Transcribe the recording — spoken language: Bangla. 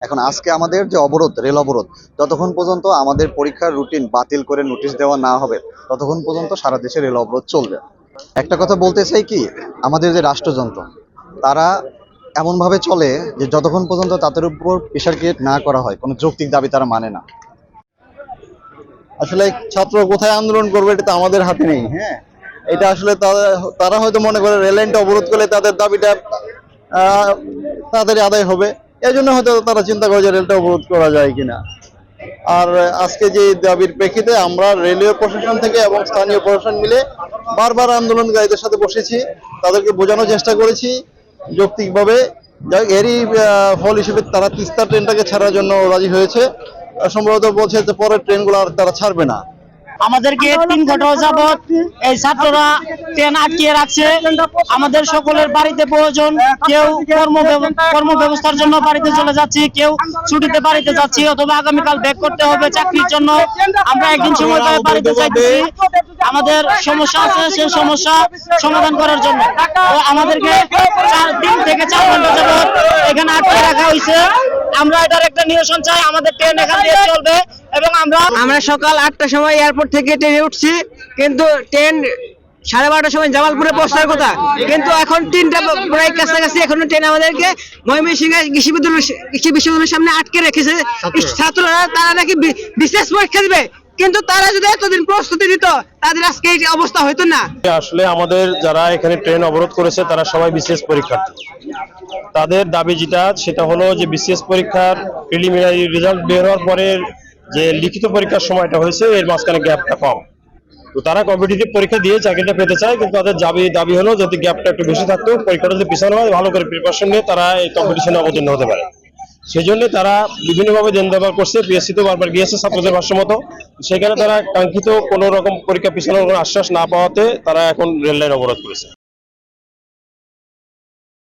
এখন আজকে আমাদের যে অবরোধ, রেল অবরোধ, যতক্ষণ পর্যন্ত আমাদের পরীক্ষার রুটিন বাতিল করে নোটিশ দেওয়া না হবে ততক্ষণ পর্যন্ত সারা দেশে রেল অবরোধ চলবে। একটা কথা বলতে চাই কি, আমাদের যে রাষ্ট্রযন্ত্র তারা এমনভাবে চলে যে যতক্ষণ পর্যন্ত তাদের উপর প্রেশার ক্রিয়েট না করা হয় কোনো যৌক্তিক দাবি তারা মানে না। আসলে ছাত্র কোথায় আন্দোলন করবে এটা তো আমাদের হাতে নেই। হ্যাঁ, এটা আসলে তারা হয়তো মনে করে রেল লাইনটা অবরোধ করলে তাদের দাবিটা তাড়াতাড়ি আদায় হবে, এই জন্য হয়তো তারা চিন্তা করে যে রেলটা অবরোধ করা যায় কিনা। আর আজকে যে দাবির প্রেক্ষিতে আমরা রেলওয়ে প্রশাসন থেকে এবং স্থানীয় প্রশাসন মিলে বারবার আন্দোলনকারীদের সাথে বসেছি, তাদেরকে বোঝানোর চেষ্টা করেছি যৌক্তিকভাবে। যাই হোক, এরই ফল হিসেবে তারা তিস্তা ট্রেনটাকে ছাড়ার জন্য রাজি হয়েছে। সম্ভবত বলছে যে পরের ট্রেনগুলো আর তারা ছাড়বে না। আমাদেরকে 3 ঘন্টা যাবত এই ছাত্ররা ট্রেন আটকিয়ে রাখছে। আমাদের সকলের বাড়িতে প্রয়োজন, কেউ কর্ম ব্যবস্থার জন্য বাড়িতে চলে যাচ্ছি, কেউ ছুটিতে বাড়িতে যাচ্ছি, অথবা আগামীকাল ব্যাক করতে হবে চাকরির জন্য। আমরা একদিন সময় পেয়ে বাড়িতে যাইতেছি, আমাদের সমস্যা আছে সেই সমস্যা সমাধান করার জন্য। আমাদেরকে 3 থেকে 4 ঘন্টা যাবত এখানে আটকে রাখা হয়েছে। আমরা এটার একটা নিরসন চাই, আমাদের ট্রেন এখান দিয়ে চলবে। এবং আমরা সকাল 8টার সময় এয়ারপোর্ট থেকে ট্রেনে উঠছি, কিন্তু ট্রেন 12:30টার সময় জামালপুরে পৌঁছার কথা, কিন্তু এখন 3টা প্রায় কাছাকাছি এখনো ট্রেন আমাদেরকে ময়মনসিংহ কৃষি বিশ্ববিদ্যালয়ের সামনে আটকে রেখেছে। ছাত্ররা তারা নাকি বিশেষ পরীক্ষা দিবে, কিন্তু তারা যদি এতদিন প্রস্তুতি নিত তাদের আজকে এই অবস্থা হইতো না। আসলে আমাদের যারা এখানে ট্রেন অবরোধ করেছে তারা সবাই বিশেষ পরীক্ষার্থী। তাদের দাবি যেটা সেটা হলো যে বিশেষ পরীক্ষার প্রিলিমিনারি রেজাল্ট বের হওয়ার পরে যে লিখিত পরীক্ষার সময়টা হয়েছে এর মাঝখানে গ্যাপটা কম। তো তারা কম্পিটিটিভ পরীক্ষা দিয়ে চাকরিটা পেতে চায়, কিন্তু তাদের দাবি হলো যদি গ্যাপটা একটু বেশি থাকতো, পরীক্ষাটা যদি পিছানো হয় ভালো করে প্রিপারেশন নিয়ে তারা এই কম্পিটিশনে অবতীর্ণ হতে পারে। সেই জন্য তারা বিভিন্নভাবে দেন দেওয়ার করছে, পিএসসি তো বারবার গিয়েছে ছাত্রদের ভাষ্য মতো। সেখানে তারা কাঙ্ক্ষিত কোনো রকম পরীক্ষা পিছানোর কোনো আশ্বাস না পাওয়াতে তারা এখন রেল লাইন অবরোধ করেছে।